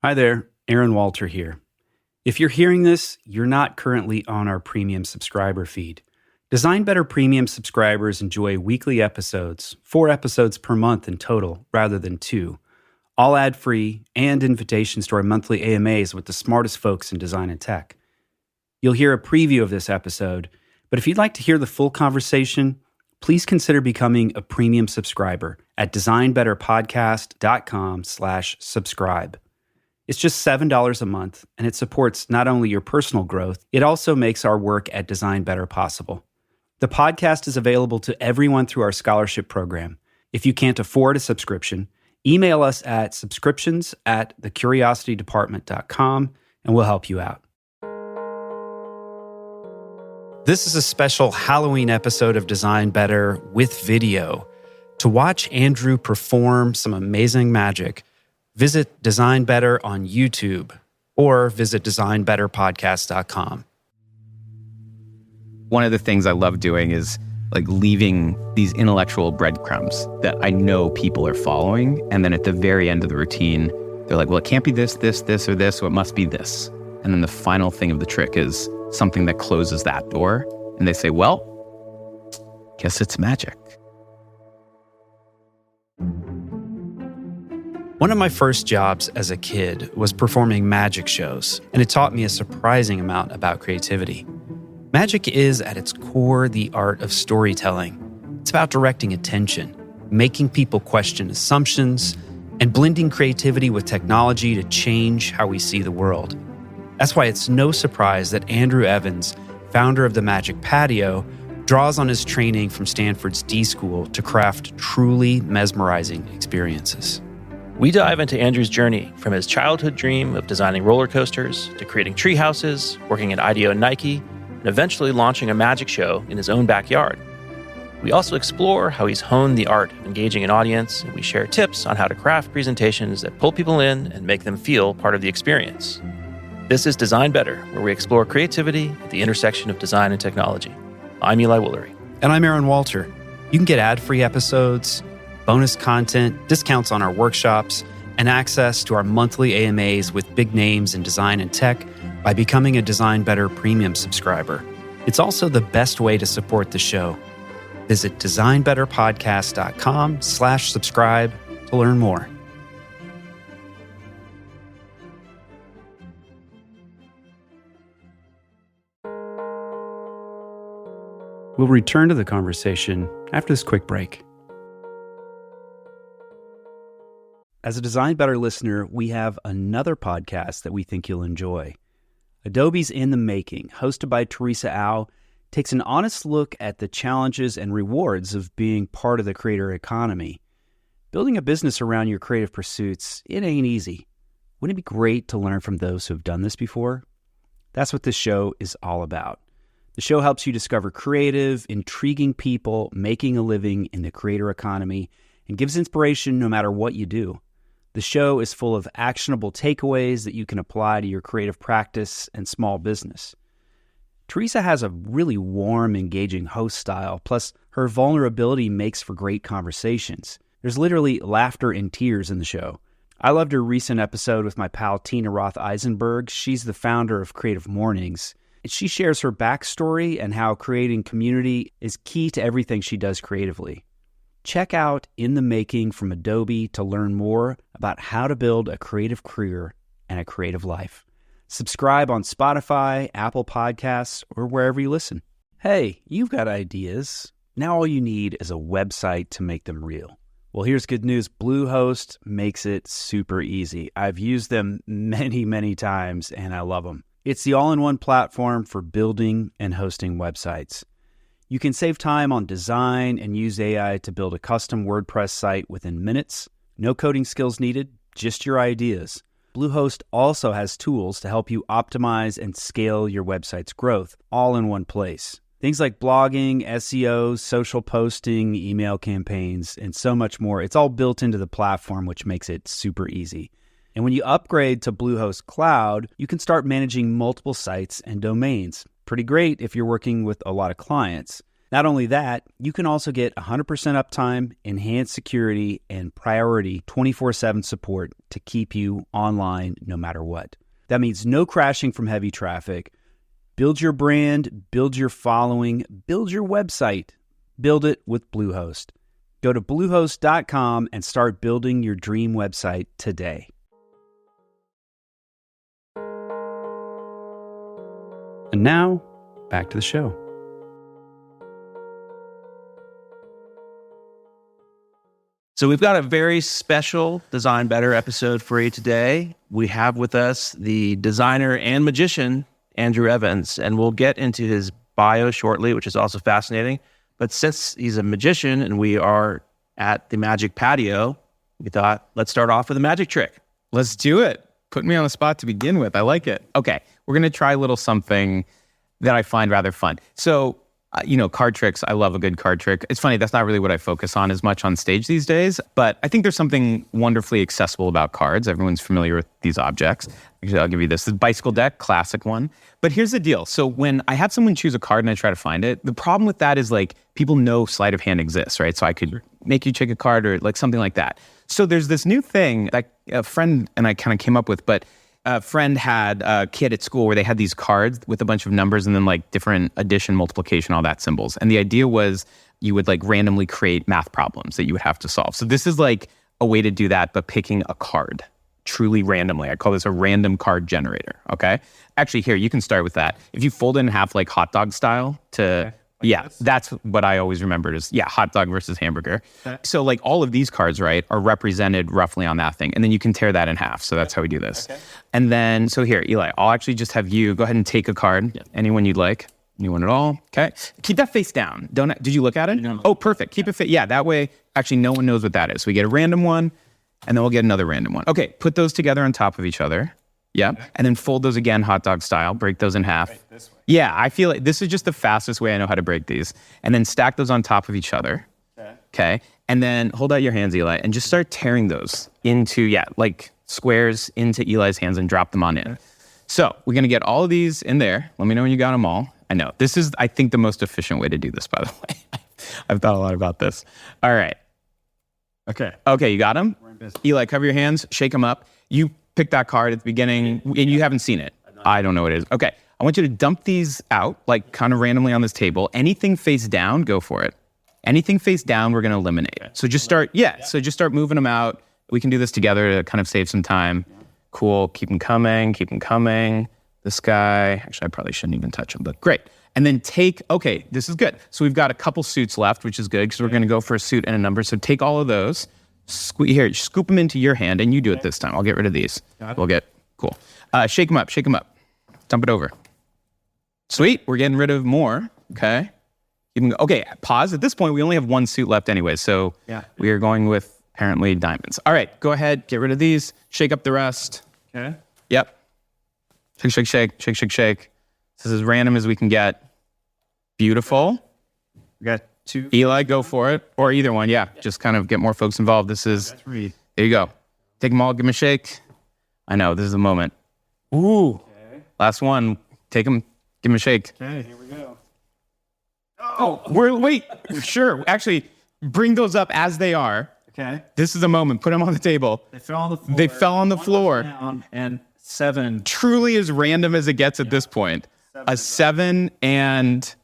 Hi there, Aaron Walter here. If you're hearing this, you're not currently on our premium subscriber feed. Design Better premium subscribers enjoy weekly episodes, 4 episodes per month in total, rather than 2, all ad-free and invitations to our monthly AMAs with the smartest folks in design and tech. You'll hear a preview of this episode, but if you'd like to hear the full conversation, please consider becoming a premium subscriber at designbetterpodcast.com/subscribe. It's just $7 a month, and it supports not only your personal growth, it also makes our work at Design Better possible. The podcast is available to everyone through our scholarship program. If you can't afford a subscription, email us at subscriptions@thecuriositydepartment.com, and we'll help you out. This is a special Halloween episode of Design Better with video. To watch Andrew perform some amazing magic, visit Design Better on YouTube or visit designbetterpodcast.com. One of the things I love doing is like leaving these intellectual breadcrumbs that I know people are following. And then at the very end of the routine, they're like, well, it can't be this, this, this, or this, so it must be this. And then the final thing of the trick is something that closes that door. And they say, well, guess it's magic. One of my first jobs as a kid was performing magic shows, and it taught me a surprising amount about creativity. Magic is, at its core, the art of storytelling. It's about directing attention, making people question assumptions, and blending creativity with technology to change how we see the world. That's why it's no surprise that Andrew Evans, founder of the Magic Patio, draws on his training from Stanford's D.school to craft truly mesmerizing experiences. We dive into Andrew's journey from his childhood dream of designing roller coasters to creating treehouses, working at IDEO and Nike, and eventually launching a magic show in his own backyard. We also explore how he's honed the art of engaging an audience, and we share tips on how to craft presentations that pull people in and make them feel part of the experience. This is Design Better, where we explore creativity at the intersection of design and technology. I'm Eli Woolery. And I'm Aaron Walter. You can get ad-free episodes, bonus content, discounts on our workshops, and access to our monthly AMAs with big names in design and tech by becoming a Design Better premium subscriber. It's also the best way to support the show. Visit designbetterpodcast.com/subscribe to learn more. We'll return to the conversation after this quick break. As a Design Better listener, we have another podcast that we think you'll enjoy. Adobe's In the Making, hosted by Teresa Au, takes an honest look at the challenges and rewards of being part of the creator economy. Building a business around your creative pursuits, it ain't easy. Wouldn't it be great to learn from those who have done this before? That's what this show is all about. The show helps you discover creative, intriguing people making a living in the creator economy and gives inspiration no matter what you do. The show is full of actionable takeaways that you can apply to your creative practice and small business. Teresa has a really warm, engaging host style, plus her vulnerability makes for great conversations. There's literally laughter and tears in the show. I loved her recent episode with my pal Tina Roth-Eisenberg. She's the founder of Creative Mornings. She shares her backstory and how creating community is key to everything she does creatively. Check out In the Making from Adobe to learn more about how to build a creative career and a creative life. Subscribe on Spotify, Apple Podcasts, or wherever you listen. Hey, you've got ideas. Now all you need is a website to make them real. Well, here's good news. Bluehost makes it super easy. I've used them many times, and I love them. It's the all-in-one platform for building and hosting websites. You can save time on design and use AI to build a custom WordPress site within minutes. No coding skills needed, just your ideas. Bluehost also has tools to help you optimize and scale your website's growth, all in one place. Things like blogging, SEO, social posting, email campaigns, and so much more. It's all built into the platform, which makes it super easy. And when you upgrade to Bluehost Cloud, you can start managing multiple sites and domains. Pretty great if you're working with a lot of clients. Not only that, you can also get 100% uptime, enhanced security, and priority 24/7 support to keep you online no matter what. That means no crashing from heavy traffic. Build your brand, build your following, build your website. Build it with Bluehost. Go to Bluehost.com and start building your dream website today. And now, back to the show. So we've got a very special Design Better episode for you today. We have with us the designer and magician, Andrew Evans, and we'll get into his bio shortly, which is also fascinating. But since he's a magician and we are at the Magic Patio, we thought, let's start off with a magic trick. Let's do it. Put me on the spot to begin with. I like it. Okay, we're going to try a little something that I find rather fun. So, card tricks, I love a good card trick. It's funny, that's not really what I focus on as much on stage these days, but I think there's something wonderfully accessible about cards. Everyone's familiar with these objects. Actually, I'll give you this. The bicycle deck, classic one. But here's the deal. So when I have someone choose a card and I try to find it, the problem with that is like people know sleight of hand exists, right? So I could make you check a card or like something like that. So there's this new thing that a friend and I kind of came up with, but a friend had a kid at school where they had these cards with a bunch of numbers and then like different addition, multiplication, all that symbols. And the idea was you would like randomly create math problems that you would have to solve. So this is like a way to do that, but picking a card truly randomly. I call this a random card generator, okay? Actually, here, you can start with that. If you fold it in half like hot dog style to... Okay. That's what I always remembered is, hot dog versus hamburger. Okay. So like all of these cards, right, are represented roughly on that thing. And then you can tear that in half. So that's how we do this. Okay. And then, so here, Eli, I'll actually just have you go ahead and take a card, anyone you'd like. Anyone at all. Okay. Keep that face down. Did you look at it? No. Oh, perfect. Keep it fit. Yeah, that way, actually, no one knows what that is. We get a random one, and then we'll get another random one. Okay, put those together on top of each other. Yeah. Okay. And then fold those again, hot dog style. Break those in half. Right, this way. Yeah, I feel like this is just the fastest way I know how to break these. And then stack those on top of each other. Okay. And then hold out your hands, Eli, and just start tearing those into, like squares into Eli's hands and drop them on in. Okay. So we're going to get all of these in there. Let me know when you got them all. I know. This is, I think, the most efficient way to do this, by the way. I've thought a lot about this. All right. Okay, you got them? Eli, cover your hands. Shake them up. You pick that card at the beginning, and you haven't seen it. I don't know what it is. Okay, I want you to dump these out, like kind of randomly on this table. Anything face down, go for it. Anything face down, we're going to eliminate. Okay. So just start, so just start moving them out. We can do this together to kind of save some time. Yeah. Cool, keep them coming. This guy, actually, I probably shouldn't even touch him, but great. And then okay, this is good. So we've got a couple suits left, which is good because we're going to go for a suit and a number. So take all of those. Here, scoop them into your hand, and you do it this time. I'll get rid of these. Cool. Shake them up. Dump it over. Sweet, we're getting rid of more. Okay. Okay, pause. At this point, we only have one suit left anyway, so we are going with apparently diamonds. All right, go ahead, get rid of these. Shake up the rest. Okay. Yep. Shake. This is as random as we can get. Beautiful. We got two. Eli, go for it. Or either one, just kind of get more folks involved. This is, three. There you go. Take them all, give them a shake. I know, this is the moment. Ooh. Okay. Last one. Take them, give them a shake. Okay, here we go. Wait, sure. Actually, bring those up as they are. Okay. This is the moment. Put them on the table. They fell on the floor. Down and 7. Truly as random as it gets at this point. A 7 and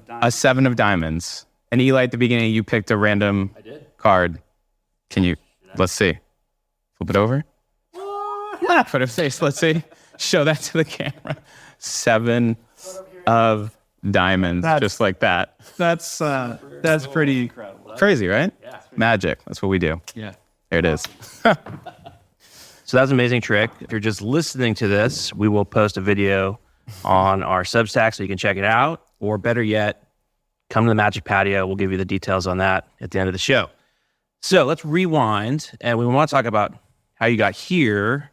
a 7 of diamonds. And Eli, at the beginning, you picked a random card. Can you, let's see. Flip it over. Put a face, let's see. Show that to the camera. 7 of diamonds, just like that. That's pretty incredible. Crazy, right? Yeah. Magic. That's what we do. Yeah. There it is. So that's an amazing trick. If you're just listening to this, we will post a video on our Substack so you can check it out. Or better yet, come to the Magic Patio. We'll give you the details on that at the end of the show. So let's rewind, and we want to talk about how you got here.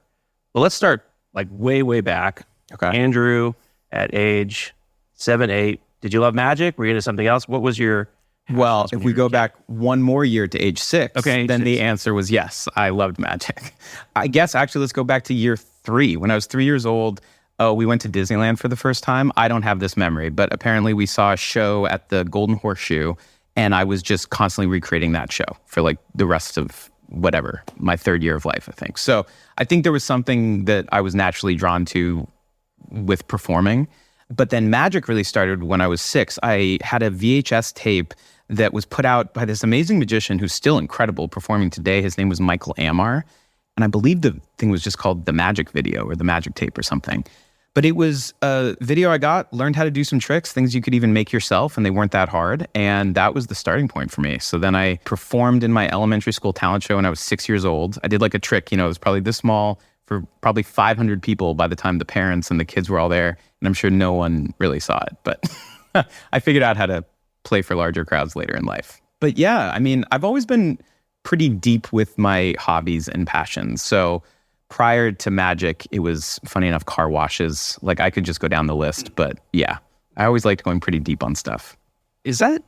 Well, let's start like way back. Okay. Andrew, at age 7, 8, did you love magic? Were you into something else? What was your... Well, if we go back one more year to age 6, then the answer was yes, I loved magic. I guess actually let's go back to year 3. When I was 3 years old, oh, we went to Disneyland for the first time. I don't have this memory, but apparently we saw a show at the Golden Horseshoe, and I was just constantly recreating that show for like the rest of whatever, my third year of life, I think. So I think there was something that I was naturally drawn to with performing. But then magic really started when I was 6. I had a VHS tape that was put out by this amazing magician who's still incredible, performing today. His name was Michael Ammar. And I believe the thing was just called The Magic Video or The Magic Tape or something. But it was a video I got, learned how to do some tricks, things you could even make yourself, and they weren't that hard. And that was the starting point for me. So then I performed in my elementary school talent show when I was 6 years old. I did like a trick, it was probably this small for probably 500 people by the time the parents and the kids were all there. And I'm sure no one really saw it. But I figured out how to play for larger crowds later in life. But yeah, I mean, I've always been pretty deep with my hobbies and passions. So prior to magic, it was, funny enough, car washes. Like I could just go down the list. But yeah, I always liked going pretty deep on stuff. Is that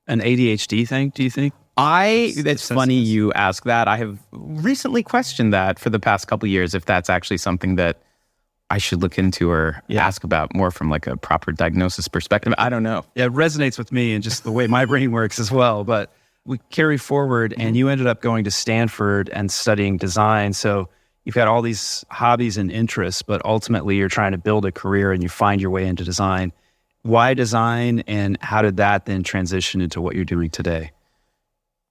an ADHD thing, do you think? It's funny you ask that. I have recently questioned that for the past couple of years, if that's actually something that I should look into or ask about more from like a proper diagnosis perspective. I don't know. Yeah, it resonates with me and just the way my brain works as well. But we carry forward, and you ended up going to Stanford and studying design. So you've got all these hobbies and interests, but ultimately you're trying to build a career and you find your way into design. Why design, and how did that then transition into what you're doing today?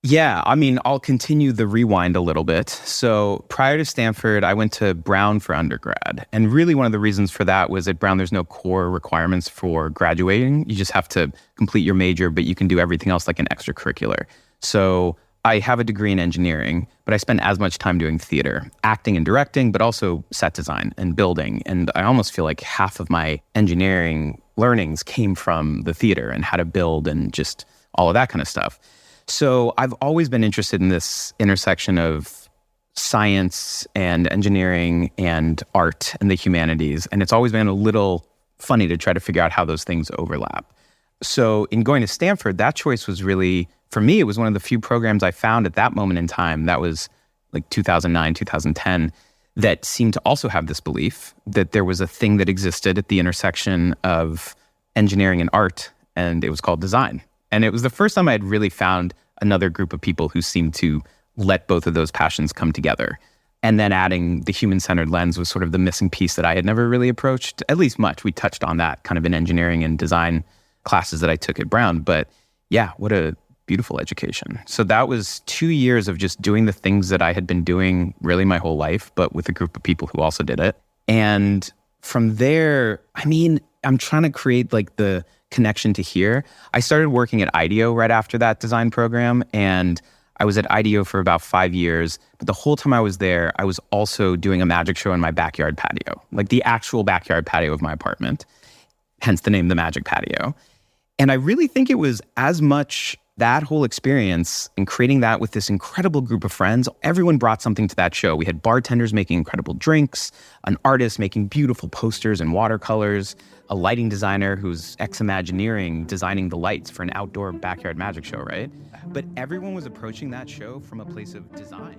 Yeah, I mean, I'll continue the rewind a little bit. So prior to Stanford, I went to Brown for undergrad. And really one of the reasons for that was at Brown, there's no core requirements for graduating. You just have to complete your major, but you can do everything else like an extracurricular. So I have a degree in engineering, but I spent as much time doing theater, acting and directing, but also set design and building. And I almost feel like half of my engineering learnings came from the theater and how to build and just all of that kind of stuff. So I've always been interested in this intersection of science and engineering and art and the humanities. And it's always been a little funny to try to figure out how those things overlap. So in going to Stanford, that choice was really, for me, it was one of the few programs I found at that moment in time, that was like 2009, 2010, that seemed to also have this belief that there was a thing that existed at the intersection of engineering and art, and it was called design. And it was the first time I had really found another group of people who seemed to let both of those passions come together. And then adding the human-centered lens was sort of the missing piece that I had never really approached, at least much. We touched on that kind of in engineering and design classes that I took at Brown. But yeah, what a beautiful education. So that was 2 years of just doing the things that I had been doing really my whole life, but with a group of people who also did it. And from there, I mean, I'm trying to create like the connection to here. I started working at IDEO right after that design program, and I was at IDEO for about 5 years. But the whole time I was there, I was also doing a magic show in my backyard patio, like the actual backyard patio of my apartment, hence the name, the Magic Patio. And I really think it was as much that whole experience and creating that with this incredible group of friends. Everyone brought something to that show. We had bartenders making incredible drinks, an artist making beautiful posters and watercolors, a lighting designer who's ex-Imagineering designing the lights for an outdoor backyard magic show, right? But everyone was approaching that show from a place of design.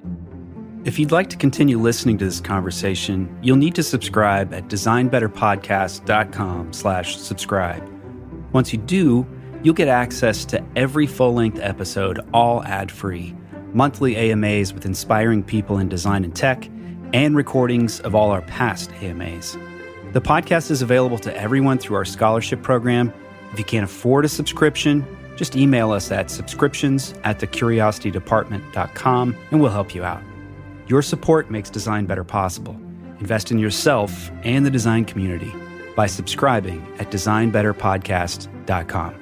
If you'd like to continue listening to this conversation, you'll need to subscribe at designbetterpodcast.com/subscribe. Once you do, you'll get access to every full-length episode, all ad-free, monthly AMAs with inspiring people in design and tech, and recordings of all our past AMAs. The podcast is available to everyone through our scholarship program. If you can't afford a subscription, just email us at subscriptions@thecuriositydepartment.com and we'll help you out. Your support makes Design Better possible. Invest in yourself and the design community by subscribing at designbetterpodcast.com.